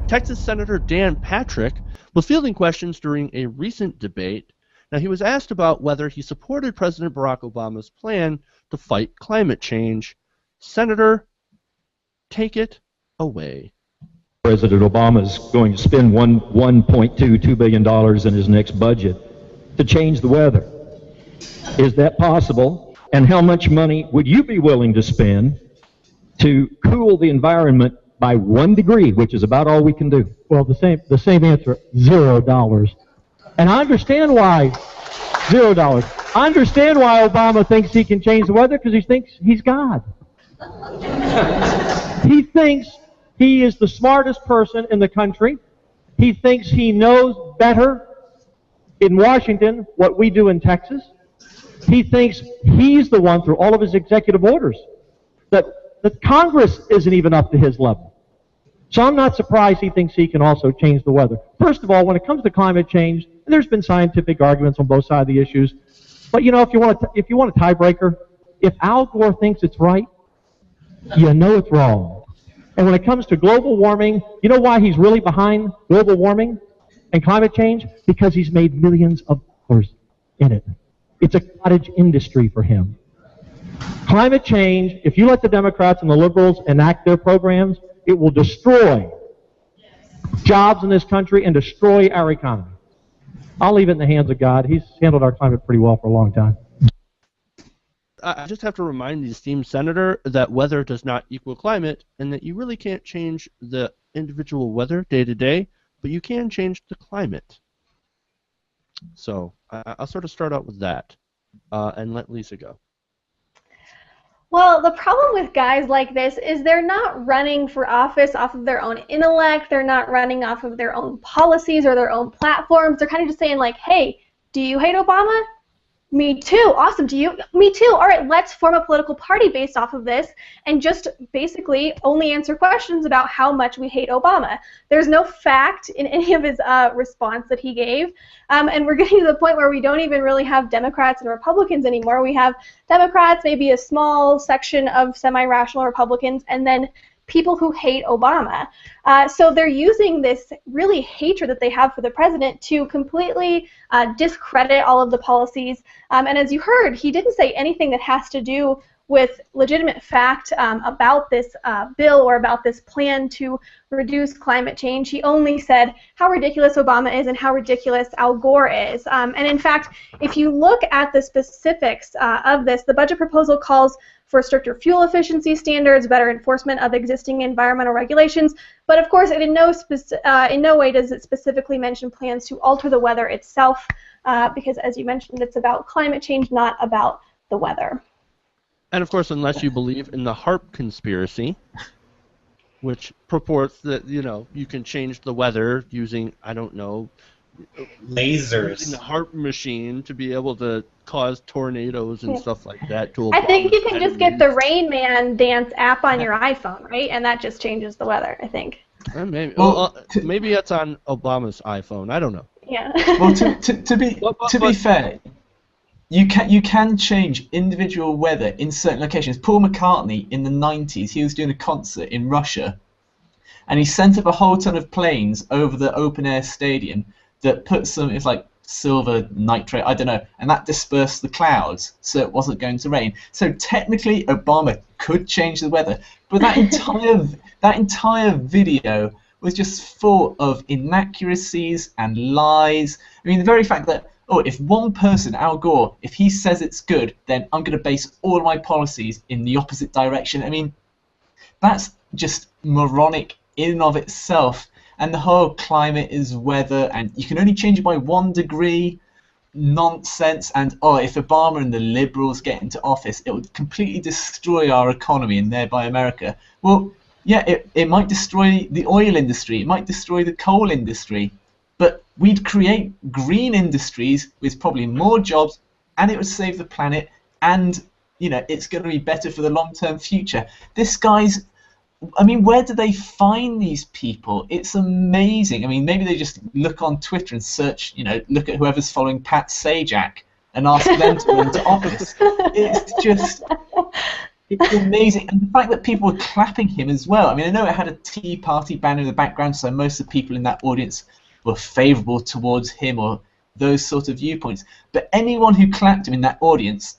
Texas Senator Dan Patrick was fielding questions during a recent debate. Now, he was asked about whether he supported President Barack Obama's plan to fight climate change. Senator, take it away. President Obama is going to spend $1.2 billion in his next budget to change the weather. Is that possible? And how much money would you be willing to spend to cool the environment by 1 degree, which is about all we can do? Well, the same answer, $0. And I understand why $0. I understand why Obama thinks he can change the weather, because he thinks he's God. He thinks he is the smartest person in the country. He thinks he knows better in Washington what we do in Texas. He thinks he's the one, through all of his executive orders, that Congress isn't even up to his level. So I'm not surprised he thinks he can also change the weather. First of all, when it comes to climate change, there's been scientific arguments on both sides of the issues. But you know, if you want a tiebreaker, if Al Gore thinks it's right, you know it's wrong. And when it comes to global warming, you know why he's really behind global warming and climate change? Because he's made millions of dollars in it. It's a cottage industry for him. Climate change, if you let the Democrats and the liberals enact their programs, it will destroy jobs in this country and destroy our economy. I'll leave it in the hands of God. He's handled our climate pretty well for a long time. I just have to remind the esteemed senator that weather does not equal climate, and that you really can't change the individual weather day to day, but you can change the climate. So I'll sort of start out with that and let Lisa go. Well, the problem with guys like this is they're not running for office off of their own intellect. They're not running off of their own policies or their own platforms. They're kind of just saying like, hey, do you hate Obama? Me too. Awesome. Do you? Me too. All right, let's form a political party based off of this and just basically only answer questions about how much we hate Obama. There's no fact in any of his response that he gave. And we're getting to the point where we don't even really have Democrats and Republicans anymore. We have Democrats, maybe a small section of semi-rational Republicans, and then people who hate Obama. So they're using this really hatred that they have for the president to completely discredit all of the policies. And as you heard, he didn't say anything that has to do with legitimate fact about this bill or about this plan to reduce climate change. He only said how ridiculous Obama is and how ridiculous Al Gore is. And in fact, if you look at the specifics of this, the budget proposal calls for stricter fuel efficiency standards, better enforcement of existing environmental regulations, but of course in no way does it specifically mention plans to alter the weather itself, because as you mentioned, it's about climate change, not about the weather. And of course, unless you believe in the HARP conspiracy, which purports that, you know, you can change the weather using, I don't know, lasers, using the HARP machine to be able to cause tornadoes and stuff like that. I think you can just get the Rain Man dance app on your iPhone, right? And that just changes the weather, I think. Maybe. Well, maybe it's on Obama's iPhone. I don't know. Yeah. Well, to be fair, you can change individual weather in certain locations. Paul McCartney in the 90s, he was doing a concert in Russia, and he sent up a whole ton of planes over the open air stadium that put some, it's like silver nitrate, I don't know, and that dispersed the clouds so it wasn't going to rain. So technically Obama could change the weather, but that entire video was just full of inaccuracies and lies. I mean, the very fact that, oh, if one person, Al Gore, if he says it's good, then I'm going to base all of my policies in the opposite direction. I mean, that's just moronic in and of itself. And the whole climate is weather, and you can only change it by 1 degree, nonsense. And, oh, if Obama and the liberals get into office, it would completely destroy our economy and thereby America. Well, yeah, it might destroy the oil industry, it might destroy the coal industry, but we'd create green industries with probably more jobs, and it would save the planet, and, you know, it's going to be better for the long-term future. This guy's, I mean, where do they find these people? It's amazing. I mean, maybe they just look on Twitter and search, you know, look at whoever's following Pat Sajak and ask them to run to office. It's just, It's amazing, and the fact that people were clapping him as well. I mean, I know it had a Tea Party banner in the background, so most of the people in that audience were favourable towards him or those sort of viewpoints. But anyone who clapped him in that audience,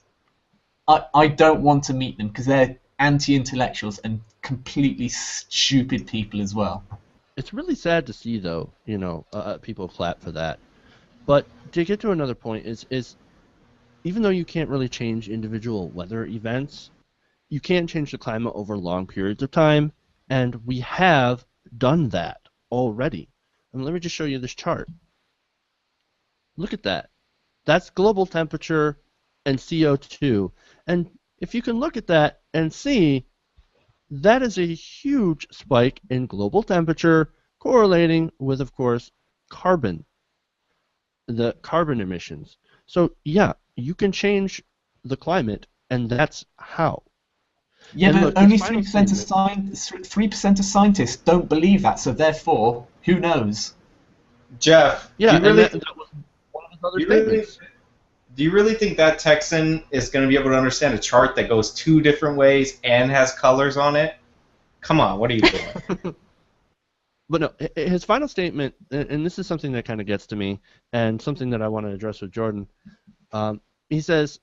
I don't want to meet them because they're anti-intellectuals and completely stupid people as well. It's really sad to see, though, people clap for that. But to get to another point is even though you can't really change individual weather events, you can change the climate over long periods of time, and we have done that already. And let me just show you this chart. Look at that. That's global temperature and CO2. And if you can look at that and see, that is a huge spike in global temperature correlating with, of course, the carbon emissions. So, yeah, you can change the climate, and that's how. Yeah, And but look, only his final 3% of scientists don't believe that, so therefore, who knows? Jeff, Yeah, do you really, that was one of his other do you really, statements. do you really think that Texan is going to be able to understand a chart that goes two different ways and has colors on it? Come on, what are you doing? But no, his final statement, and this is something that kind of gets to me, and something that I want to address with Jordan. He says,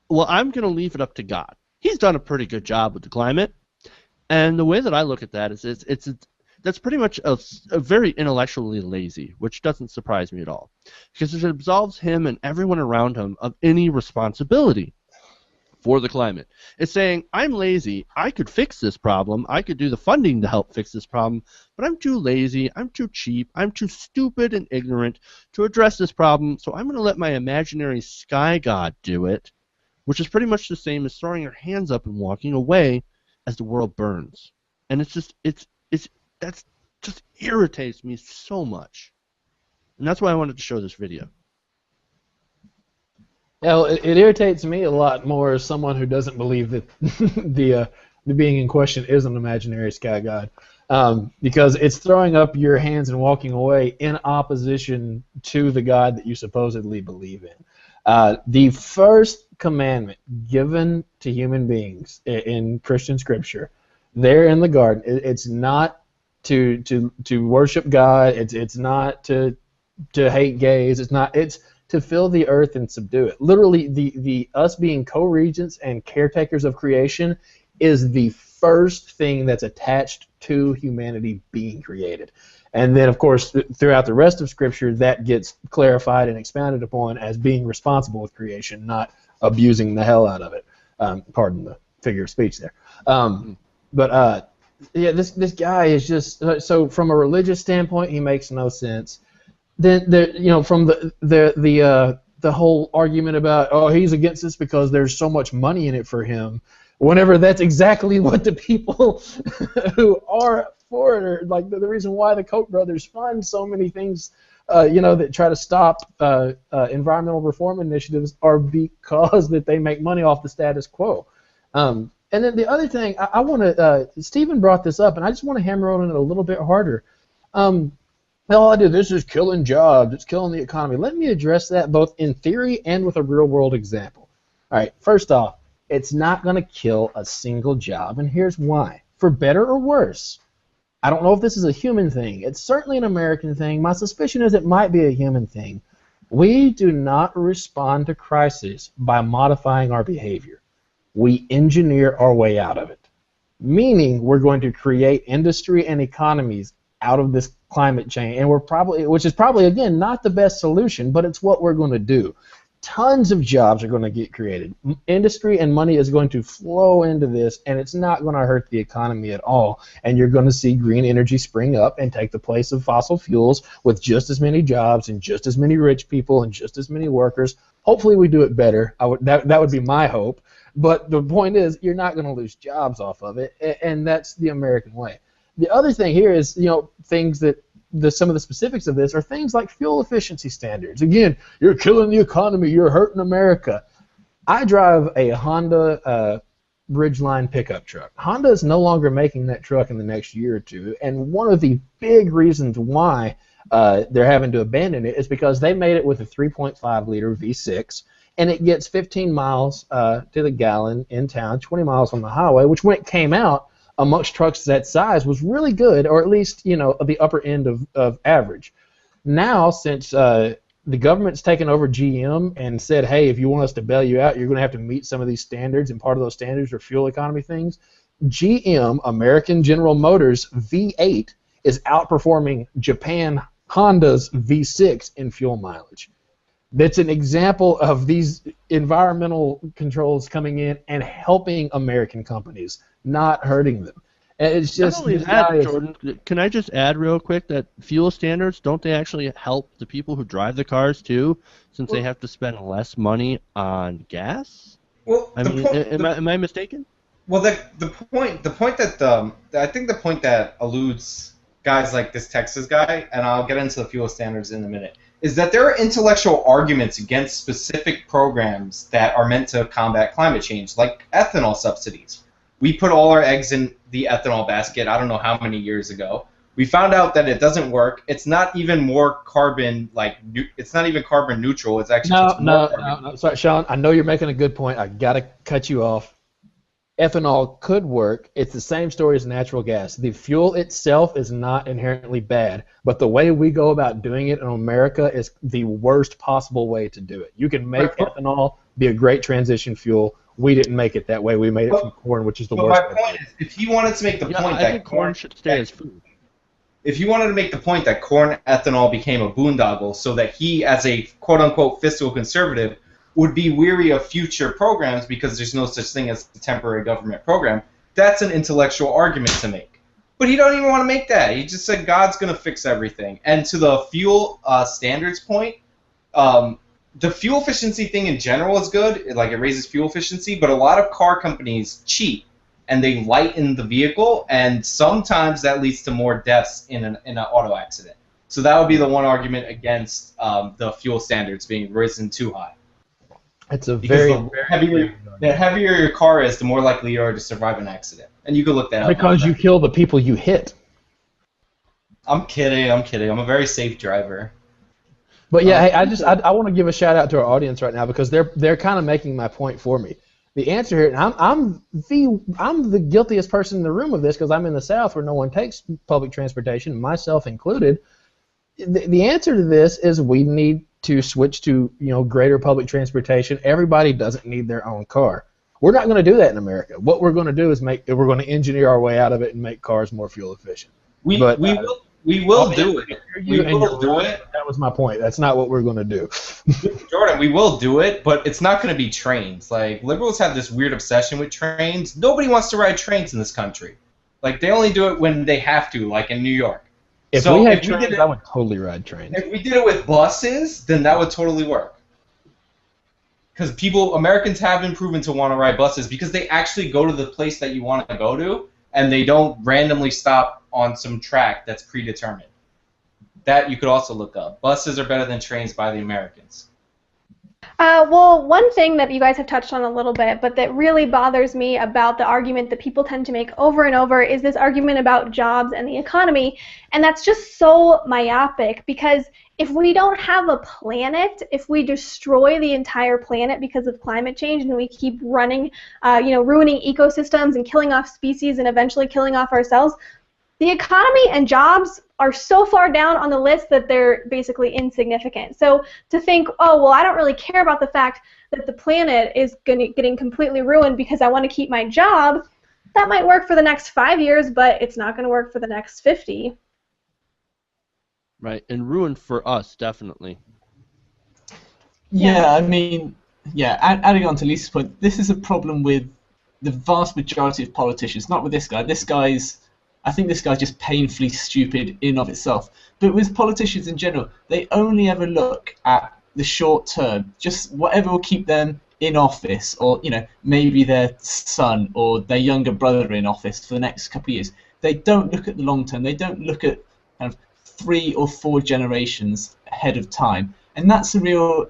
well, I'm going to leave it up to God. He's done a pretty good job with the climate. And the way that I look at that is that's pretty much a very intellectually lazy, which doesn't surprise me at all. Because it absolves him and everyone around him of any responsibility for the climate. It's saying, I'm lazy, I could fix this problem, I could do the funding to help fix this problem, but I'm too lazy, I'm too cheap, I'm too stupid and ignorant to address this problem, so I'm going to let my imaginary sky god do it, which is pretty much the same as throwing your hands up and walking away as the world burns. And that just irritates me so much. And that's why I wanted to show this video. Well, it irritates me a lot more as someone who doesn't believe that the being in question is an imaginary sky god, because it's throwing up your hands and walking away in opposition to the God that you supposedly believe in. The first commandment given to human beings in Christian scripture, there in the garden, it's not to worship God. It's not to hate gays. It's to fill the earth and subdue it. Literally, the us being co-regents and caretakers of creation is the first thing that's attached to humanity being created. And then, of course, throughout the rest of Scripture, that gets clarified and expounded upon as being responsible with creation, not abusing the hell out of it. Pardon the figure of speech there. Yeah, this guy is just so. From a religious standpoint, he makes no sense. Then from the whole argument about he's against this because there's so much money in it for him. Whenever that's exactly what the people who are for it are, like the reason why the Koch brothers fund so many things, that try to stop environmental reform initiatives are because that they make money off the status quo. And then the other thing I want to, Stephen brought this up, and I just want to hammer on it a little bit harder. All I do, this is killing jobs, it's killing the economy. Let me address that both in theory and with a real-world example. All right, first off, it's not going to kill a single job, and here's why. For better or worse, I don't know if this is a human thing. It's certainly an American thing. My suspicion is it might be a human thing. We do not respond to crisis by modifying our behavior. We engineer our way out of it, meaning we're going to create industry and economies out of this climate change, and which is probably, again, not the best solution, but it's what we're going to do. Tons of jobs are going to get created. Industry and money is going to flow into this, and it's not going to hurt the economy at all. And you're going to see green energy spring up and take the place of fossil fuels with just as many jobs and just as many rich people and just as many workers. Hopefully we do it better. That would be my hope. But the point is, you're not going to lose jobs off of it, and that's the American way. The other thing here is, things that some of the specifics of this are things like fuel efficiency standards. Again, you're killing the economy, you're hurting America. I drive a Honda Ridgeline pickup truck. Honda is no longer making that truck in the next year or two, and one of the big reasons why they're having to abandon it is because they made it with a 3.5 liter V6, and it gets 15 miles to the gallon in town, 20 miles on the highway, which when it came out amongst trucks that size was really good, or at least, you know, the upper end of average. Now, since the government's taken over GM and said, hey, if you want us to bail you out, you're going to have to meet some of these standards, and part of those standards are fuel economy things. GM, American General Motors V8, is outperforming Japan Honda's V6 in fuel mileage. That's an example of these environmental controls coming in and helping American companies, not hurting them. And it's just not only that, Jordan, can I just add real quick that fuel standards, don't they actually help the people who drive the cars too, since they have to spend less money on gas? Well, I mean, am I mistaken? Well, the point that I think the point that eludes guys like this Texas guy, and I'll get into the fuel standards in a minute, is that there are intellectual arguments against specific programs that are meant to combat climate change, like ethanol subsidies. We put all our eggs in the ethanol basket, I don't know how many years ago. We found out that it doesn't work. It's not even more carbon, it's not even carbon neutral. It's actually no. Sorry, Sean, I know you're making a good point. I got to cut you off. Ethanol could work. It's the same story as natural gas. The fuel itself is not inherently bad, but the way we go about doing it in America is the worst possible way to do it. You can make ethanol be a great transition fuel. We didn't make it that way. We made it from corn, which is the worst. My point is, if he wanted to make the point that corn should stay as food. If you wanted to make the point that corn ethanol became a boondoggle so that he, as a quote-unquote fiscal conservative, would be weary of future programs because there's no such thing as a temporary government program, that's an intellectual argument to make. But he don't even want to make that. He just said God's going to fix everything. And to the fuel standards point, the fuel efficiency thing in general is good. It raises fuel efficiency, but a lot of car companies cheat and they lighten the vehicle, and sometimes that leads to more deaths in an auto accident. So that would be the one argument against the fuel standards being risen too high. It's a the heavier your car is, the more likely you are to survive an accident. And you can look that up. Because you kill the people you hit. I'm kidding. I'm a very safe driver. But yeah, hey, I want to give a shout out to our audience right now because they're kind of making my point for me. The answer here, and I'm the guiltiest person in the room of this because I'm in the South where no one takes public transportation, myself included. The answer to this is we need to switch to greater public transportation. Everybody doesn't need their own car. We're not going to do that in America. What we're going to do is we're going to engineer our way out of it and make cars more fuel efficient. We will do it. We will do it. That was my point. That's not what we're going to do. Jordan, we will do it, but it's not going to be trains. Liberals have this weird obsession with trains. Nobody wants to ride trains in this country. They only do it when they have to, like in New York. If we had trains, I would totally ride trains. If we did it with buses, then that would totally work. Because Americans have been proven to want to ride buses because they actually go to the place that you want to go to, and they don't randomly stop on some track that's predetermined. That you could also look up. Buses are better than trains by the Americans. Well, one thing that you guys have touched on a little bit, but that really bothers me about the argument that people tend to make over and over is this argument about jobs and the economy, and that's just so myopic because if we don't have a planet, if we destroy the entire planet because of climate change and we keep ruining ecosystems and killing off species and eventually killing off ourselves, the economy and jobs are so far down on the list that they're basically insignificant. So to think, oh, well, I don't really care about the fact that the planet is getting completely ruined because I want to keep my job, that might work for the next 5 years, but it's not going to work for the next 50. Right, and ruined for us, definitely. Yeah, I mean, adding on to Lisa's point, this is a problem with the vast majority of politicians, not with this guy. I think this guy's just painfully stupid in of itself. But with politicians in general, they only ever look at the short term, just whatever will keep them in office, or maybe their son or their younger brother in office for the next couple of years. They don't look at the long term. They don't look at kind of 3 or 4 generations ahead of time, and that's a real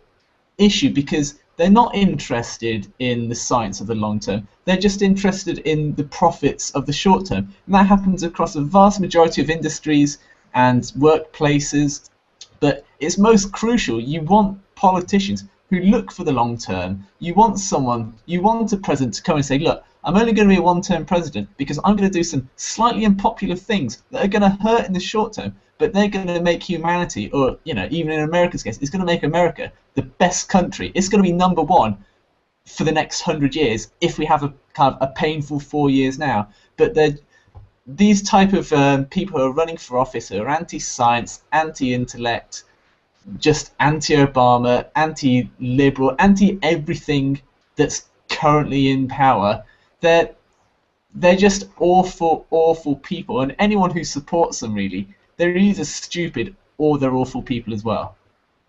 issue because they're not interested in the science of the long term. They're just interested in the profits of the short term. And that happens across a vast majority of industries and workplaces. But it's most crucial. You want politicians who look for the long term. You want a president to come and say, look, I'm only going to be a one-term president because I'm going to do some slightly unpopular things that are going to hurt in the short term, but they're going to make humanity, or even in America's case, it's going to make America the best country. It's going to be number one for the next 100 years if we have a kind of a painful 4 years now. But these type of people who are running for office who are anti-science, anti-intellect, just anti-Obama, anti-liberal, anti-everything that's currently in power, they're just awful, awful people. And anyone who supports them, really, they're either stupid or they're awful people as well.